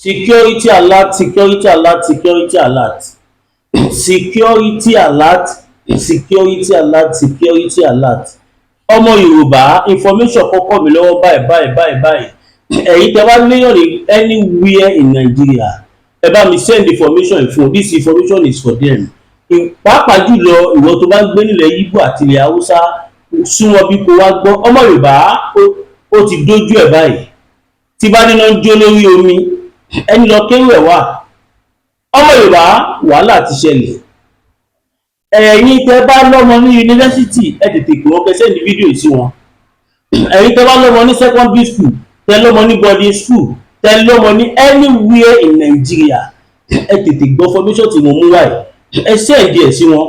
Security alert, security alert, security alert. Security alert, security alert, security alert. Ọmọ Yorùbá, information kọ́kọ́ mi lọ́wọ́ báyìí. Ẹ̀yin tẹ́ bá léyàn ní anywhere in Nigeria, ẹ bá mi send information fún. This information is for them. Pàápàá jùlọ ìwọ tó bá ń gbé nílẹ̀ Igbo àti ilẹ̀ Haúsá, súnmọ́ bí kò wá gbọ́. Ọmọ Yorùbá ó ti dójú ẹ̀ báyìí. Tí bá níná ń jó lórí omi, ẹni lọ kéwù ẹ̀ wà. Ọmọ Yorùbá, wàhálà ti ṣẹlẹ̀. Ẹ̀yin tẹ́ bá lọ́mọ ní yunifásitì, ẹ tètè pè wọ́n, kẹ́ send fídíò sí wọn. Ẹ̀yin tẹ́ bá lọ́mọ ní secondary school, tẹ́ lọ́mọ ní boarding school, tẹ́ lọ́mọ ní anywhere in Nigeria, ẹ tètè gbọ́ information tí mo mú wáyé. Ẹ send ẹ̀ sí wọn.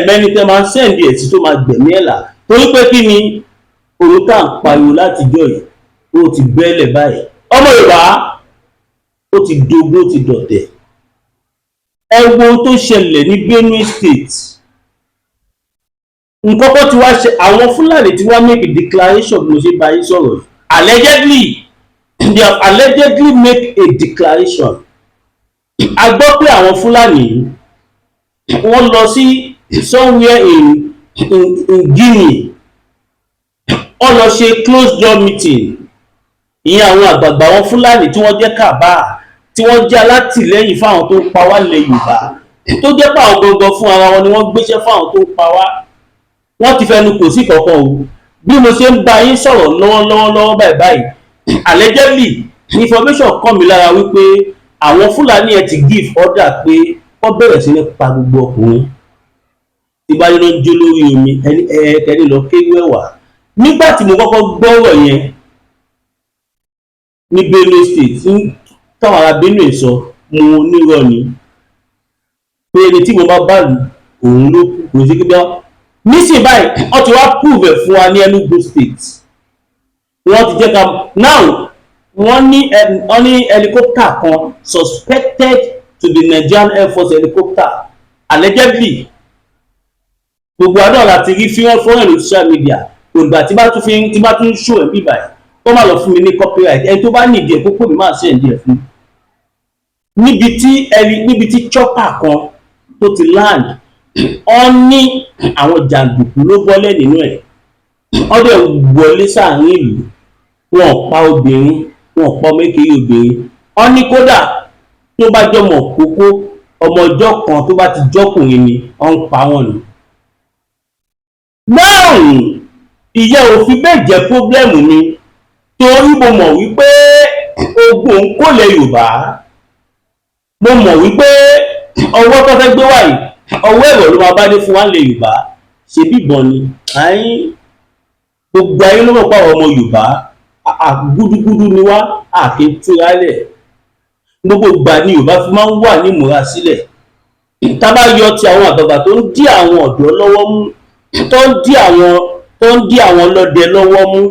Mẹ́ni tẹ́ máa send ẹ̀ sí tó máa gbẹ̀mí ẹ̀ là. Torí pé kí ni òun tá à ń pariwo látijọ́ yìí, ó ti bẹ́lẹ̀ báyìí. Ọmọ Yorùbá, ó ti dogun, ó ti dọ̀tẹ̀. Ẹ wo ohun tó ṣẹlẹ̀ ní Benue State. Nǹkan kan tí wá ṣe, àwọn Fúlàní tí wá make a declaration bí mo ṣe bá yín sọ̀rọ̀ yìí. Allegedly, they have allegedly make a declaration. A gbọ́ pé àwọn Fúlàní wọ́n lọ sí somewhere in Guinea. Wọ́n lọ ṣe closed door meeting. Ìyẹn àwọn àgbààgbà wọn Fúlàní tí wọ́n jẹ́ kàbá, tí wọ́n jẹ́ alátìlẹ́yìn fáwọn tó ń pa wá lẹ̀ Yorùbá, tó jẹ́ pé àwọn gangan fún ara wọn ni wọ́n gbéṣẹ́ fáwọn tó ń pa wá. Wọ́n ti fẹnu kò sí kankan o. Bí mo ṣe ń bá yín sọ̀rọ̀ lọ́wọ́lọ́wọ́ báyìí, allegedly information kàn mí lára wípé àwọn Fúlàní ẹ ti give order pé wọ́n bẹ̀rẹ̀ sí ní pa gbogbo ọkùnrin. Tí bá yín ló ń jó lórí omi, ẹni lọ kéwú ẹ̀wà. Nígbà tí mo kọ́kọ́ gbọ́rọ̀ yẹn ní Benue State, táwọn ará Benue sọ, mo nírọ̀ ni pé ẹni tí mo bá bá lù òun ló kù, kò sí kí bí wọ́n. Nísìnyí báyìí, wọ́n ti wá prove ẹ̀ fún wa ní Enugu State. Wọ́n ti jẹ́ ká now wọ́n ní helicopter kan suspected to be Nigerian Air Force helicopter allegedly. Gbogbo àdó láti rí fíwọ́n fọ́nrán lórí social media. Ògbà tí bá tún show ẹ̀ bí báyìí, kó má lọ fún mi ní copyright. Ẹni tó bá nídìí ẹ̀ kókó mi máa ṣe ẹ̀dí ẹ̀ fún. Níbi tí chopper kan tó ti land, wọ́n ní àwọn jàǹdùkú ló bọ́lẹ̀ nínú ẹ̀. Wọ́n dẹ̀ wọlé sáàrin ìlú. Wọ́n pa obìnrin, wọ́n pa mékèé obìnrin. Wọ́n ní kódà tó bá jọmọ kókó, ọmọ ọjọ́ kan tó bá ti jọ́kùnrin ni wọ́n ń pa wọ́n ni. Náà ìyẹn ò fi bẹ́ẹ̀ jẹ́ pọ́blẹ́mù mi, torí mo mọ̀ wípé ogun ń kó lẹ̀ Yorùbá. Mo mọ̀ wípé ọwọ́ tó fẹ́ gbé wáyé, ọwọ́ ẹ̀rọ ló máa bá dé fún wa lẹ̀ Yorùbá. Ṣé bíbọn ni? Gbogbo ayé ló mọ̀ pé àwọn ọmọ Yorùbá gúdúgúdú ni wá, àkè túra lẹ̀. Gbogbo ìgbà ni Yorùbá fi máa ń wà ní ìmúra sílẹ̀. Tá bá yọ ti àwọn àgbààgbà tó ń dí àwọn ọ̀dọ́ lọ́wọ́ mú, tó ń dí àwọn ọlọ́dẹ lọ́wọ́ mú,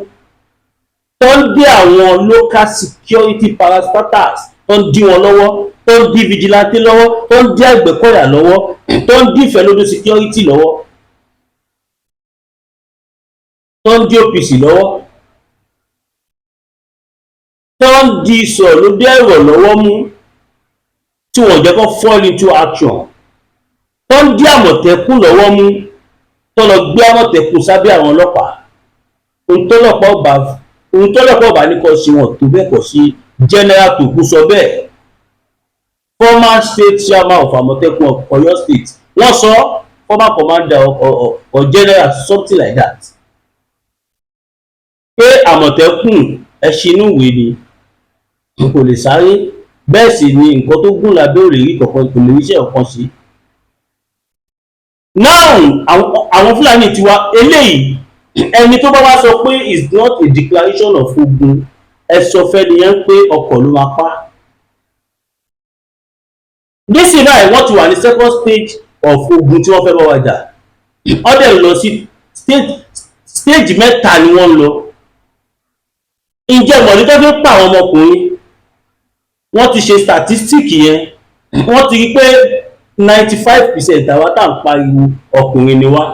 tó ń dí àwọn local security parastatals, tó ń dí wọn lọ́wọ́, tó ń dí vigilante lọ́wọ́, tó ń dí Àgbẹ̀kọ̀yà lọ́wọ́, tó ń dí Ìfẹ́lódún security lọ́wọ́, tó ń dí OPC lọ́wọ́, tó ń dí Ìsọ̀lódé ẹ̀rọ lọ́wọ́ mú, tí wọ́n jẹ́ kó fall into action, tó ń dí Àmọ̀tẹ́kùn lọ́wọ́ mú, tó lọ gbé Àmọ̀tẹ́kùn sábẹ́ àwọn ọlọ́pàá. Ohun tọ́lọ́pàá ọba ní kò sí wọn tó bẹ́ẹ̀ kọ́ sí General Toku sọ bẹ́ẹ̀. Former state chairman of Àmọ̀tẹ́kùn of Oyo State, wọ́n sọ, former commander or general something like that, pé Àmọ̀tẹ́kùn ẹṣinú ìwé ni, kò lè sáré, bẹ́ẹ̀ sì ni nǹkan tó gùn lábẹ́ ò lè rí kankan, kò lè ríṣẹ́ ọ̀kan sí. Now àwọn Fúlàní ti wá eléyìí, ẹni tó bá wá sọ pé is not a declaration of ogun, ẹ sọ fẹ́ nìyẹn pé ọkọ̀ ló máa pa. Nísìnyí báyìí wọ́n ti wà ní second stage of ogun tí wọ́n fẹ́ bá wa jà. Wọ́n dẹ̀ lọ sí stage mẹ́ta ni wọ́n lọ. Ǹjẹ́ mọ̀lẹ́ tó fi ń pa àwọn ọmọkùnrin? Wọ́n ti ṣe statistic yẹn, wọ́n ti rí pé 95% àwa tá à ń pariwo ọkùnrin ni wá.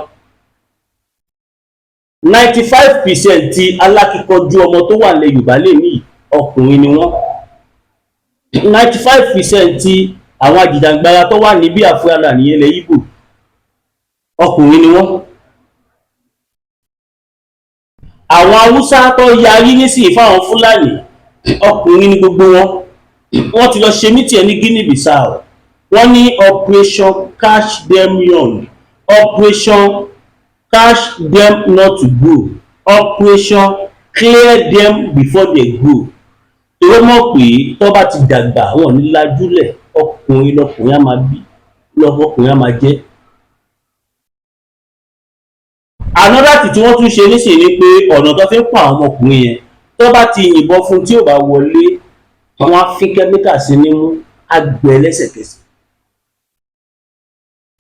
95% ti alákíkanjú ọmọ tó wà lẹ̀ Yorùbá lè ní ọkùnrin ni wọ́n. 95% ti àwọn ajìjàgbara tó wà ní Biafra land ní ilẹ̀ Ìgbò ọkùnrin ni wọ́n. Àwọn Haúsá tó yarí nísìnyí fáwọn Fúlàní ọkùnrin ni gbogbo wọn. Wọ́n ti lọ ṣe mítìn ní Guinea Bissau. Wọ́n ní operation catch them young, operation catch them not to go, operation clear them before they go. Èrò mọ̀ pé tó bá ti dàgbà wọn ní lajúlẹ̀, ọkùnrin lọkùnrin á máa bí, lọkùnrin á máa jẹ́. Another tí wọ́n tún ṣe nísìnyí ni pé ọ̀nà tó fi ń pa àwọn ọmọkùnrin yẹn tó bá ti yìnbọn fún tí ò bá wọlé wọ́n á fi kẹ́míkà sí nímú á gbẹ lẹ́sẹ̀kẹsẹ̀.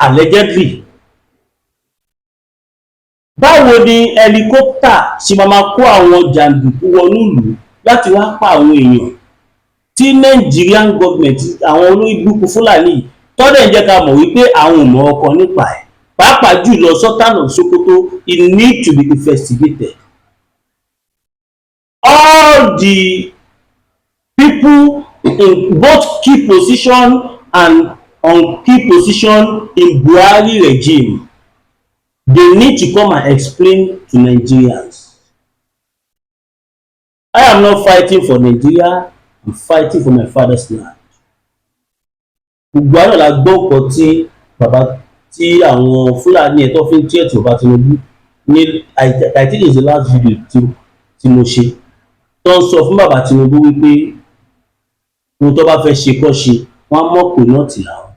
Allegedly. Báwo ni helicopter ṣe máa kó àwọn jàǹdùkú wọnú ìlú láti wá pa àwọn èèyàn tí Nigerian government àwọn olórí burúkú Fúlàní tọ́dẹ̀ ń jẹ́ ká mọ̀ wípé àwọn ò mọ̀ ọkàn nípa ẹ̀, pàápàá jùlọ Sultan of Sokoto, it need to be investigated. All the people in both key position and on key position in Buhari regime, they need to come and explain to Nigerians. I am not fighting for Nigeria, I'm fighting for my father's land. Gbogbo àná la gbọ́ nǹkan tí bàbá tí àwọn Fúlàní ẹ̀ tó fi ń tí ẹ̀tì bàbá Tinubu ní I think it's the last video tí mo ṣe tó ń sọ fún bàbá Tinubu wípé ohun tó bá fẹ́ ṣe kọ́ ṣe wọ́n á mọ̀ pé náà tì láwọn.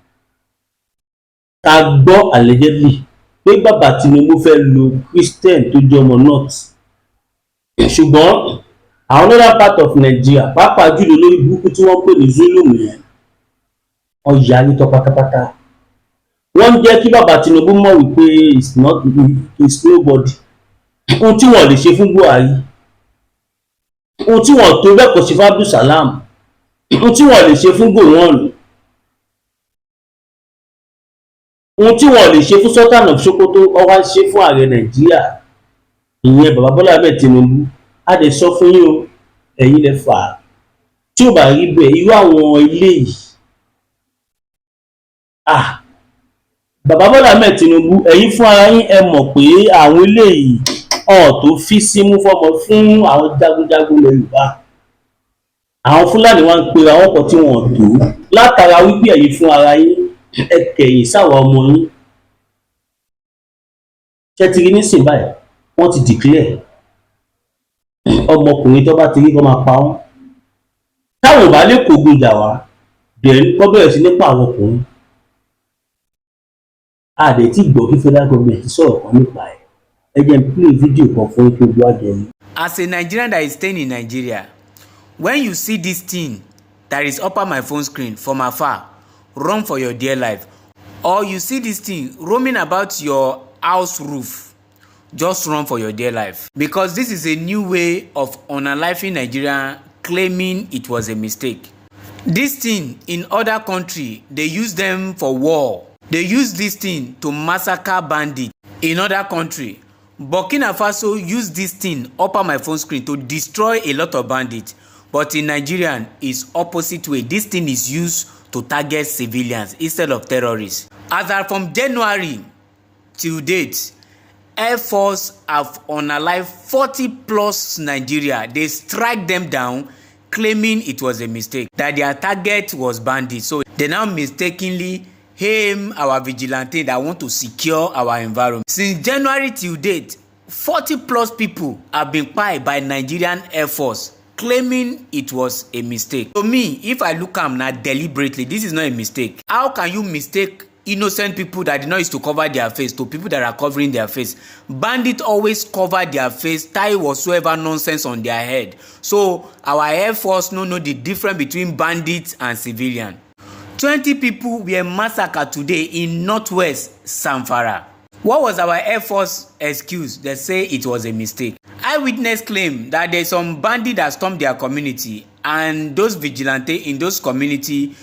Ta gbọ́ allegedly pé bàbá Tinubu fẹ́ lo Christian tó jẹ́ ọmọ north, ṣùgbọ́n àwọn other part of Nigeria pàápàá jùlọ lórí burúkú tí wọ́n pè ní Zulum yẹn wọ́n yà ní tọ́ pátápátá. Wọ́n jẹ́ kí bàbá Tinubu mọ̀ wípé it's nobody. Ohun tí wọ́n lè ṣe fún Buhari, ohun tí wọ́n tó bẹ́ẹ̀ kọ́ ṣe fún Abdul Salam, ohun tí wọ́n lè ṣe fún Gowon, ohun tí wọ́n lè ṣe fún Sultan of Sokoto ọwá ṣe fún ààrẹ Nàìjíríà ìyẹn bàbá Bọ́lá Ahmed Tinubu. A lè sọ fún yín o, ẹ̀yin lẹ fà á. Tí ò bá rí bẹ́ẹ̀ irú àwọn ilé yìí bàbá Bọ́lá Ahmed Tinubu ẹ̀yin fún ara yín ẹ mọ̀ pé àwọn ilé yìí tó fi símú fọmọ fún àwọn jagunjagun ilẹ̀ Yorùbá. Àwọn Fúlàní wá ń pe àwọn ọkọ̀ tí wọ́n tó látara wípé ẹ̀yin fún ara yín ẹ kẹ̀yìn sáwọn ọmọ yín. Ṣé ti rí nísìn báyìí wọ́n ti declare ọmọkùnrin tó bá ti rí kó máa pa wọ́n. Táwọn ò bá lè kógun jà wá then kó bẹ̀rẹ̀ sí ní pa àwọn ọkùnrin. A dẹ̀ tí gbọ́ kí federal government sọ̀rọ̀ kan nípa ẹ̀. Ẹ jẹ́ n play video kan fún kí ojú àjẹ́ yìí. As a Nigerian that is staying in Nigeria, when you see this thing that is up on my phone screen from afar, run for your dear life. Or you see this thing roaming about your house roof, just run for your dear life. Because this is a new way of unaliving Nigeria, claiming it was a mistake. This thing in other country, they use them for war. They use this thing to massacre bandits in other country. Burkina Faso use this thing up on my phone screen to destroy a lot of bandits. But in Nigeria, it's opposite way. This thing is used to target civilians instead of terrorists. As of from January till date, Air Force have unalived 40 plus Nigeria. They strike them down, claiming it was a mistake, that their target was bandits. So they now mistakenly aim our vigilante that want to secure our environment. Since January till date, 40 plus people have been killed by Nigerian Air Force, claiming it was a mistake. To me, if I look am now deliberately, this is not a mistake. How can you mistake innocent people that did not use to cover their face to people that are covering their face? Bandits always cover their face, tie whatsoever nonsense on their head. So our Air Force no know the difference between bandits and civilian. 20 people were massacred today in northwest Zamfara. What was our Air Force excuse? They say it was a mistake. Eyewitness claim that there's some bandit that stormed their community and those vigilantes in those community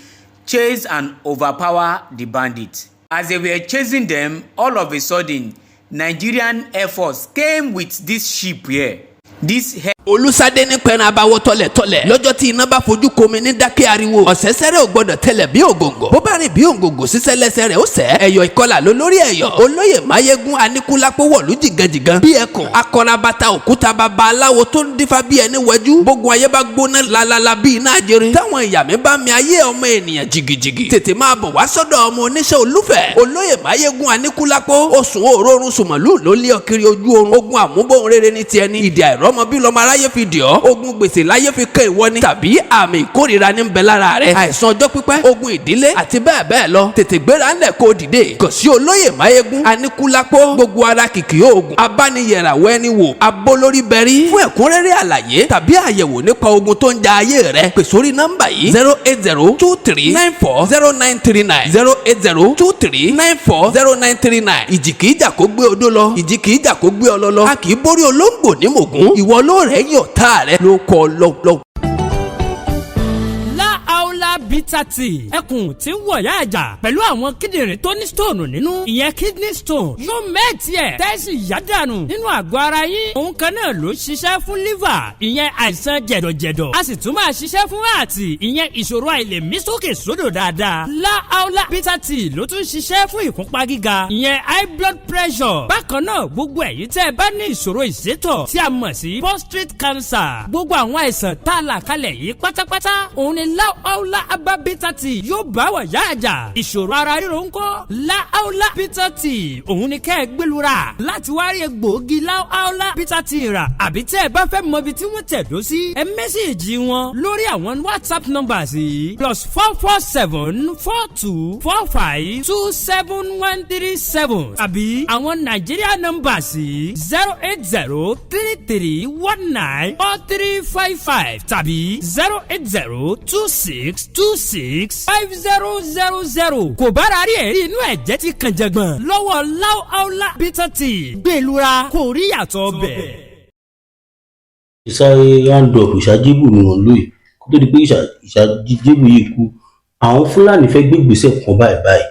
chase and overpower the bandits. As they were chasing them, all of a sudden, Nigerian Air Force came with this ship here. This Olúsadé ní pẹran abawọ tọ̀lẹ̀tọ̀lẹ̀ lọ́jọ́ tí iná bá fojú komi ní dákẹ́ ariwo ọ̀sẹ̀sẹ̀rẹ̀ ò gbọ́dọ̀ tẹlẹ̀ bí ògòǹgò bó bá rìn bí ògòǹgò sísẹ́ lẹ́sẹ̀ rẹ̀ ó sẹ́ ẹ̀yọ̀ ìkọlà ló lórí ẹ̀yọ̀ olóyè máyégún aníkúlápó wọ̀lú jìgànjìgàn bí ẹkùn akọrabata òkúta baba aláwo tó ń dífá bí ẹni wẹjú gbogbo ayé bá gbóná lalala bí iná ajere táwọn ìyàmí bá mi ayé ọmọ ènìyàn jìgìjìgì tètè máa bọ̀ wá sọ́dọ̀ ọmọ oníṣẹ́ olúfẹ̀ olóyè máyégún aníkúlápó oṣùn òórùn sùmọ̀lú ló lé ọkiri ojú oorun ogun àmúbọ̀n rere ní tiẹ̀ ní ìdí àìrọ́mọ bí lọ́mọ aráyé fi dì ọ́ ogun gbèsè láyé fi kẹ́ ìwọ ni tàbí àmì ìkórìíra ní bẹ lára rẹ àìsàn ọjọ́ pípẹ́ ogun ìdílé àti bẹ́ẹ̀ bẹ́ẹ̀ lọ tètè gbéra ńlẹ̀ kó dìde kàn sí olóyè máyégún aníkúlápó gbogbo ara kìkì oògùn abániyẹ̀ràwọ̀ ẹni wò abólórí bẹ̀rí fún ẹ̀kúnrẹ́rẹ́ àlàyé tàbí àyẹ̀wò nípa ogun tó ń ja ayé rẹ pè sórí nọ́mbà yìí 08023940939 08023940939 ìjì kìí jà kó gbé odó lọ ìjì kìí jà kó gbé ọlọ lọ a kìí borí olóńgbò ní mògún ìwọ ló rẹ̀ yọ̀ tá rẹ ló kọ lọ́wọ́. bitter tea ẹkùn tí ń wọ̀ yá àjà pẹ̀lú àwọn kíndìnrín tó ní stone nínú ìyẹn kidney stone yóò mẹ́ẹ̀tì ẹ̀ tẹ́sí yádànù nínú àgọ́ ara yín òun kan náà ló ṣiṣẹ́ fún liver ìyẹn àìsàn jẹ̀dọ̀jẹ̀dọ̀ a sì tún máa ṣiṣẹ́ fún ààtì ìyẹn ìṣòro àìlèmí sókè sódò dáadáa láàólà bitter tea ló tún ṣiṣẹ́ fún ìfúnpá gíga ìyẹn high blood pressure bákan náà gbogbo ẹ̀yin tẹ́ ẹ bá ní ìṣòro ìsétọ̀ tí a mọ̀ sí prostate cancer gbogbo àwọn àìsàn tá a là kalẹ̀ yìí pátápátá òun ni láàólà abá bitter tea yóò bá wà yá àjà ìṣòro ara ríro ń kọ́ láàólà bitter tea òun ni kẹ́ ẹ gbẹlura láti wá rí egbòogi láàólà bitter tea rà àbí tẹ́ ẹ bá fẹ́ mọ ibi tí wọ́n tẹ̀dó sí ẹ mẹ́sẹ̀gì wọn lórí àwọn whatsapp numbers yìí +44742452737 àbí àwọn Nigeria numbers yìí 08033194355 tàbí 08026265000 kò bára rí ẹ̀rí inú ẹ̀jẹ̀ ti kàn jẹ̀gbọ̀n lọ́wọ́ láàólà bitter tea gbẹlura kò rí yàtọ̀ bẹ̀. ìsáré round-up ìṣàjẹ́bù ni wọ́n lóye kó tó di pé ìṣàjẹ́bù yìí kú àwọn Fúlàní fẹ́ gbé ìgbésẹ̀ kan báyìí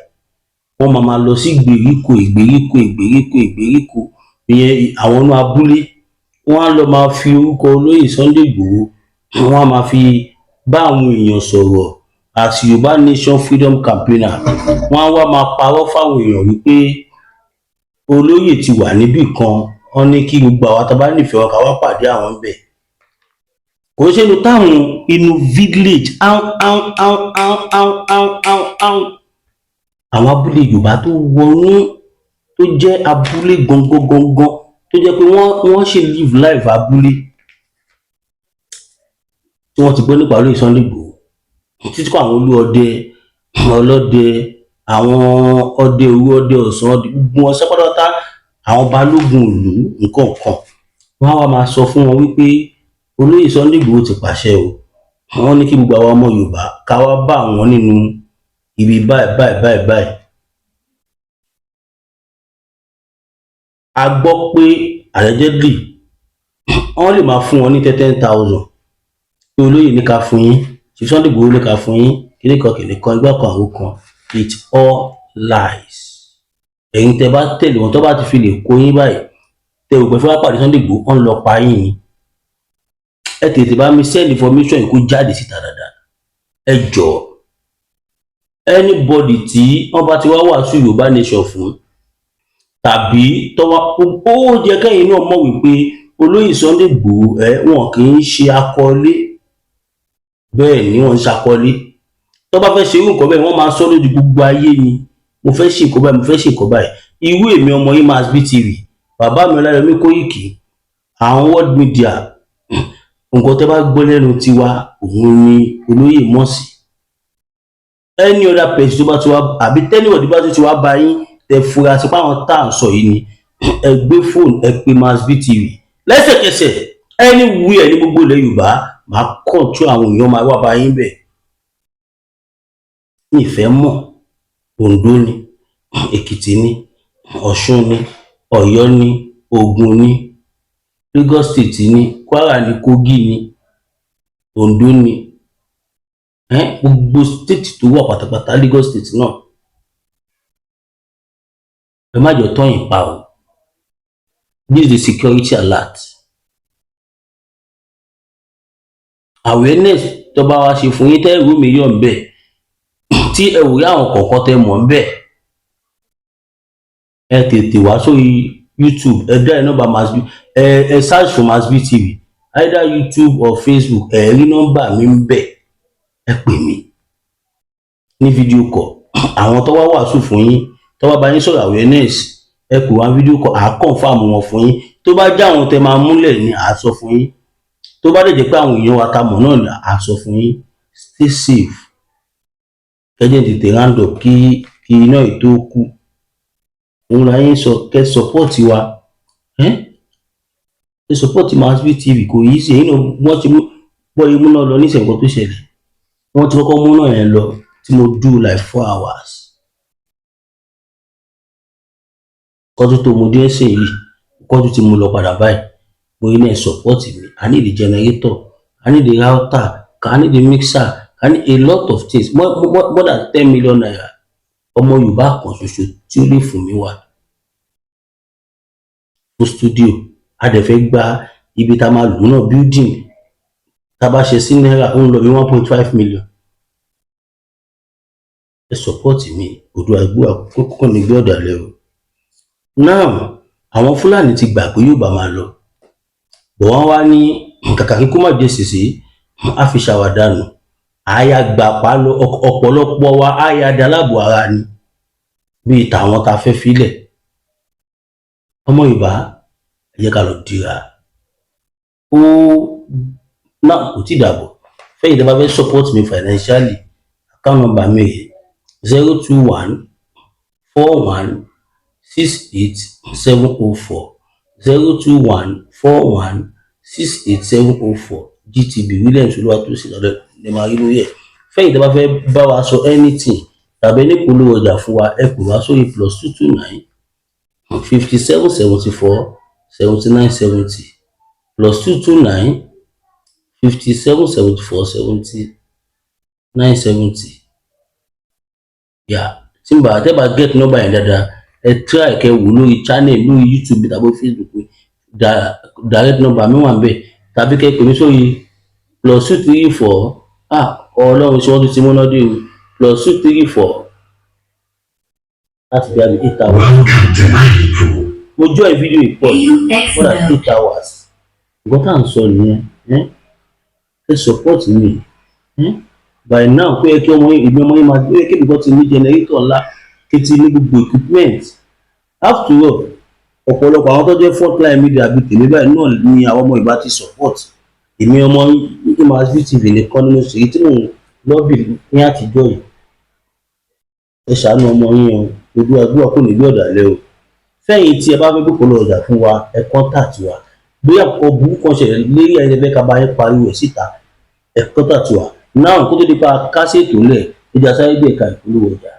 wọ́n máa lọ sí ìgbèríko ìyẹn àwọn inú abúlé wọ́n á lọ máa fi orúkọ olóyè Sunday Igboho wọ́n á máa fi bá àwọn èèyàn sọ̀rọ̀ as Yorùbá Nation Freedom Campaigner wọ́n á wá máa parọ́ fáwọn èèyàn wípé olóyè ti wà níbì kan wọ́n ní kí gbogbo àwọn tá bá nífẹ̀ẹ́ wọn ká wá pàdé àwọn ń bẹ̀ kò ṣe inú táwọn inú village àwọn abúlé Yorùbá tó wọnú tó jẹ́ abúlé gangan tó jẹ́ pé wọ́n ṣe live life abúlé tí wọ́n ti gbọ́ nípa olóyè Sunday Igboho títí kọ́ àwọn olóòdẹ ọlọ́dẹ àwọn ọdẹ òru ọdẹ ọ̀sán ọdẹ gbogbo wọn sápátá àwọn balógun ìlú nǹkan kan wọ́n á wá máa sọ fún wọn wípé olóyè Sunday Igboho ti pàṣẹ o wọ́n ní kí gbogbo àwọn ọmọ Yorùbá ká wá bá àwọn nínú ibi báyìí a gbọ́ pé allegedly wọ́n lè máa fún wọn ní 10,000 pé olóyè ní ká fún yín ṣe Sunday Igboho ní ká fún yín kìnìkan ìgbà kan àwọn kan it's all lies ẹ̀yin tẹ́ bá tẹ̀lé wọn tó bá ti fi lè kó yín báyìí tẹ òpè fún apàdé Sunday Igboho wọ́n lọ pa yín ni ẹ tètè bá mi send information yìí kó jáde síta dáadáa ẹ jọ̀ọ́ anybody tí wọ́n bá ti wá wàásù Yorùbá Nation fún tàbí tọwọ́ ó jẹ́ kẹ́yìn náà mọ̀ wípé olóyè Sunday Igboho wọn kì í ṣe akọlé bẹ́ẹ̀ ni wọ́n ń ṣakọlé tó bá fẹ́ ṣe irú nǹkan bẹ́ẹ̀ wọ́n máa sọ lójú gbogbo ayé ni mo fẹ́ ṣe nǹkan báyìí irú èmi ọmọ yìí Masbi TV bàbá mi Ọláyọmí Kóìkì àwọn world media nǹkan tẹ́ bá gbọ́ lẹ́nu tiwa òun ni olóyè mọ̀ sí any other person tó bá ti wá àbí tẹ́níwọ̀dì bá ti wá bá yín tẹ fura sí páwọn tá à ń sọ yìí ni ẹ gbé fóònù ẹ pè Masbi TV lẹ́sẹ̀kẹsẹ̀ anywhere ní gbogbo ilẹ̀ Yorùbá máa kọ̀ọ̀tún àwọn èèyàn máa wá bá yín bẹ̀ ìfẹ́ mọ̀ Oǹdó ni Èkìtì ni Ọ̀ṣun ni Ọ̀yọ́ ni Ògùn ni Lagos State ni Kwara ni Kogi ni Oǹdó ni gbogbo state tó wà pátápátá Lagos State náà ẹ má jọ tọyìn pa o this is the security alert awareness tó bá wá ṣe fún yín tẹ́ ìwé mi yọ̀ ń bẹ̀ tí ẹ ò rí àwọn kọ̀ọ̀kan tẹ́ mọ̀ ń bẹ̀ ẹ tètè wá sórí YouTube ẹ dá ẹ nọ́mbà Masbi ẹ search for Masbi TV either YouTube or Facebook ẹ rí nọ́mbà mi ń bẹ̀ ẹ pè mí ní fídíò kọ̀ àwọn tó wá wàásù fún yín tó wá bá yín sọ̀rọ̀ awareness ẹ pè wá fídíò kọ̀ à confirm wọn fún yín tó bá jẹ́ àwọn tẹ́ máa múlẹ̀ ní à sọ fún yín tó bá dẹ̀ jẹ́ pé àwọn èèyàn wa ta mọ̀ náà ni à sọ fún yín stay safe kẹ́jẹ́ tètè round up kí iná ètò kú òun la yín sọ kẹ́ support wa kẹ́ support Masbi TV kò yí sí èyí náà wọ́n ti gbọ́ imú náà lọ níṣẹ́ nǹkan tó ṣẹlẹ̀ wọ́n ti kọ́kọ́ mú náà yẹn lọ tí mo do like 4 hours kọ́tù tó mo dé ẹsẹ̀ yìí kọ́tù tí mo lọ padà báyìí mo ní ẹ̀ support mi I need the generator I need the router I need the mixer I need a lot of things more than 10 million naira ọmọ Yorùbá kan ṣoṣo tí ó lè fún mi wá fún studio a dẹ̀ fẹ́ gba ibi tá a máa lò náà building tá a bá ṣe sí náírà ó ń lọ bí 1.5 million ẹ support mi odò àgbo àkókò ní gbé ọ̀dà lẹ́rù now àwọn Fúlàní ti gbà pé yóò bá máa lọ bọ̀ wọ́n wá ní kàkà kí kó má jẹ́ sèse á fi ṣàwádànù àyà gbà pa lọ ọ̀pọ̀lọpọ̀ wa àyà dalábò ara ni bíi tàwọn ta fẹ́ filẹ̀ ọmọ Yorùbá ẹ jẹ́ ká lọ dira ó náà kò tí dàbọ̀ fẹ́yìn tó bá fẹ́ support me financially account number mi rè 02141687040 02141687040 GTB Williams Olúwatósìn lọ́dọ̀ ní máa rí lórí ẹ̀ fẹ́yìn tó bá fẹ́ bá wa sọ anything tàbí ní polówó ọjà fún wa ẹ pè wá sórí +229 5774 7970 +229 5774 7970 tí n bá tẹ́ bá get number yẹn dáadáa ẹ try kẹ́ wò lórí channel lórí YouTube tàbí Facebook direct number mi wà ń bẹ̀ tàbí kẹ́ pè mí sórí +234 Ọlọ́run tí wọ́n tún ti múná dé o +234 láti bí i 8 hours mo join video report more than 8 hours nǹkan tá à ń sọ nìyẹn ẹ support mi by now pé kí ọmọ ìgbé ọmọ yín máa gbé kí nǹkan ti ní generator ńlá kí ti ní gbogbo equipment after all ọ̀pọ̀lọpọ̀ àwọn tó jẹ́ frontline media bíi tèmi báyìí náà ni àwọn ọmọ ìbá ti support èmi ọmọ yín Masbi TV nìkan nínú sí tí mò ń lọ́bì ní àtijọ́ yìí ẹ ṣàánú ọmọ yín o ojú àdúrà kò ní bí ọ̀dàlẹ̀ o fẹ́yìn tí ẹ bá fẹ́ gbókòó lọ ọjà fún wa ẹ contact wa bí ọ̀bù kan ṣẹlẹ̀ lérí ẹni fẹ́ ká bá yẹn pariwo ẹ̀ síta ẹ contact wa náà kó tó di pa kásẹ̀tò lẹ̀ ìjà sáré dé ẹ̀ka ìpolówó ọjà.